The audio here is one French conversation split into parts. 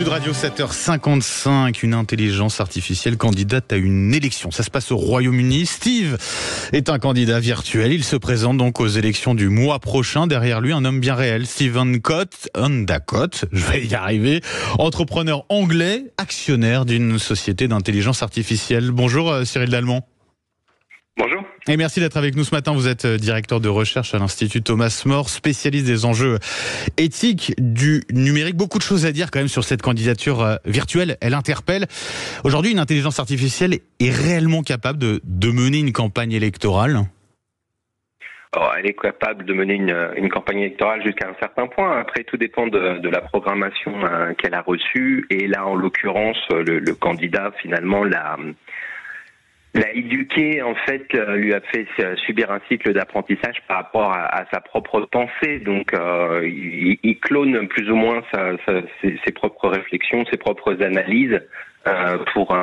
Sud Radio, 7h55, une intelligence artificielle candidate à une élection. Ça se passe au Royaume-Uni. Steve est un candidat virtuel. Il se présente donc aux élections du mois prochain. Derrière lui, un homme bien réel, Stephen Endacott, je vais y arriver, entrepreneur anglais, actionnaire d'une société d'intelligence artificielle. Bonjour Cyril Dalmont. Bonjour. Et merci d'être avec nous ce matin. Vous êtes directeur de recherche à l'Institut Thomas More, spécialiste des enjeux éthiques du numérique. Beaucoup de choses à dire quand même sur cette candidature virtuelle. Elle interpelle. Aujourd'hui, une intelligence artificielle est réellement capable de mener une campagne électorale ? Alors, elle est capable de mener une campagne électorale jusqu'à un certain point. Après, tout dépend de la programmation qu'elle a reçue. Et là, en l'occurrence, le candidat, finalement, l'a éduqué, en fait, lui a fait subir un cycle d'apprentissage par rapport à sa propre pensée. Donc, il clone plus ou moins ses propres réflexions, ses propres analyses pour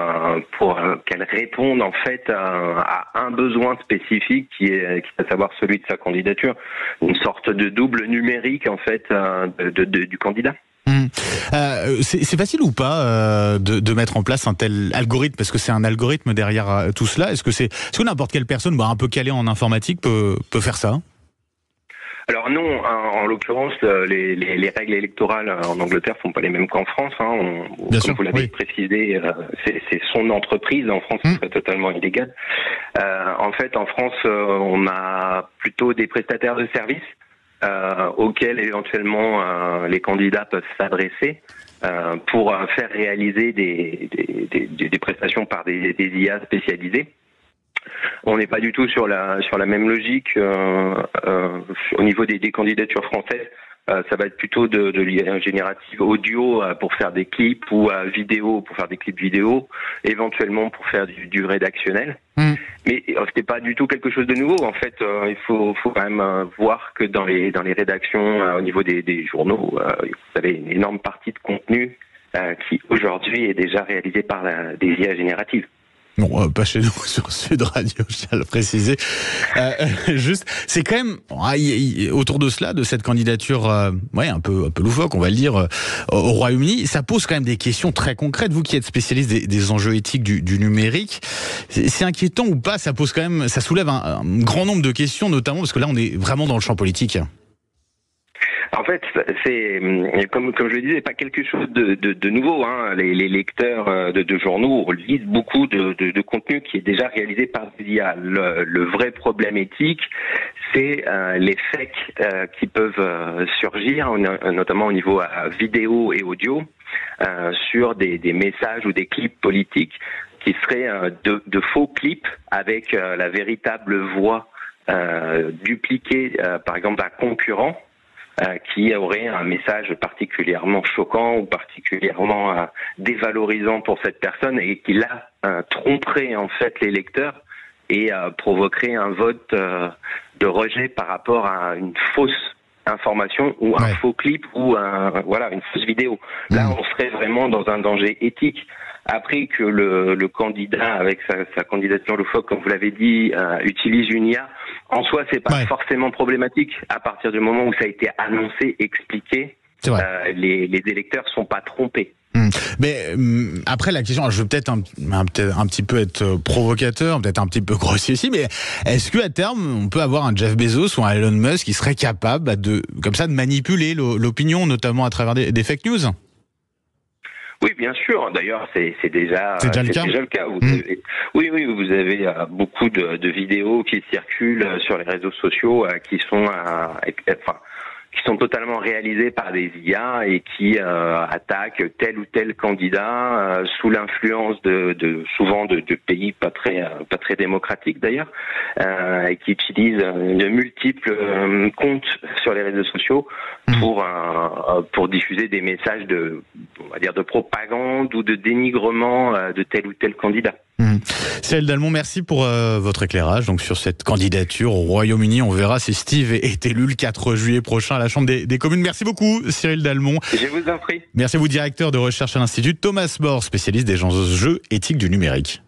qu'elle réponde, en fait, à un besoin spécifique qui est à savoir celui de sa candidature. Une sorte de double numérique, en fait, du candidat. C'est facile ou pas de mettre en place un tel algorithme, parce que c'est un algorithme derrière tout cela. Est-ce que n'importe quelle personne un peu calée en informatique peut faire ça ? Alors non, en l'occurrence, les règles électorales en Angleterre sont pas les mêmes qu'en France. Comme vous l'avez précisé, c'est son entreprise. En France, ce serait totalement illégal. En fait, en France, on a plutôt des prestataires de services auxquels éventuellement les candidats peuvent s'adresser pour faire réaliser des prestations par des IA spécialisées. On n'est pas du tout sur la même logique au niveau des candidatures françaises. Ça va être plutôt de l'IA générative audio pour faire des clips ou vidéo pour faire des clips vidéo, éventuellement pour faire du rédactionnel. Mais c'est pas du tout quelque chose de nouveau. En fait, il faut quand même voir que dans les rédactions au niveau des journaux, vous avez une énorme partie de contenu qui aujourd'hui est déjà réalisé par des IA génératives. Non, pas chez nous, sur Sud Radio, je tiens à le préciser. Juste, c'est quand même, autour de cela, de cette candidature, un peu loufoque, on va le dire, au Royaume-Uni, ça pose quand même des questions très concrètes. Vous qui êtes spécialiste des enjeux éthiques du numérique, c'est inquiétant ou pas ? Ça pose quand même, ça soulève un grand nombre de questions, notamment parce que là, on est vraiment dans le champ politique. En fait, c'est comme je le disais, pas quelque chose de nouveau. Les lecteurs de journaux lisent beaucoup de contenu qui est déjà réalisé par des IA. Le vrai problème éthique, c'est les fakes qui peuvent surgir, notamment au niveau vidéo et audio, sur des messages ou des clips politiques qui seraient de faux clips avec la véritable voix dupliquée, par exemple d'un concurrent. Qui aurait un message particulièrement choquant ou particulièrement dévalorisant pour cette personne et qui là tromperait en fait les lecteurs et provoquerait un vote de rejet par rapport à une fausse information ou un faux clip ou une fausse vidéo. Là, on serait vraiment dans un danger éthique. Après que le candidat, avec sa candidature loufoque, comme vous l'avez dit, utilise une IA, en soi, c'est pas forcément problématique. À partir du moment où ça a été annoncé, expliqué, les électeurs sont pas trompés. Mais après la question, je veux peut-être un petit peu être provocateur, peut-être un petit peu grossier ici, mais est-ce qu'à terme on peut avoir un Jeff Bezos ou un Elon Musk qui serait capable de manipuler l'opinion, notamment à travers des fake news ? Oui, bien sûr. D'ailleurs, c'est déjà le cas. Vous avez beaucoup de vidéos qui circulent sur les réseaux sociaux qui sont totalement réalisées par des IA et qui attaquent tel ou tel candidat sous l'influence souvent de pays pas très démocratiques d'ailleurs, et qui utilisent de multiples comptes sur les réseaux sociaux pour diffuser des messages de propagande ou de dénigrement de tel ou tel candidat. Cyril Dalmont, merci pour votre éclairage donc sur cette candidature au Royaume-Uni. On verra si Steve est élu le 4 juillet prochain à la Chambre des communes. Merci beaucoup Cyril Dalmont. Je vous en prie. Merci à vous, directeur de recherche à l'Institut Thomas More, spécialiste des enjeux éthiques du numérique.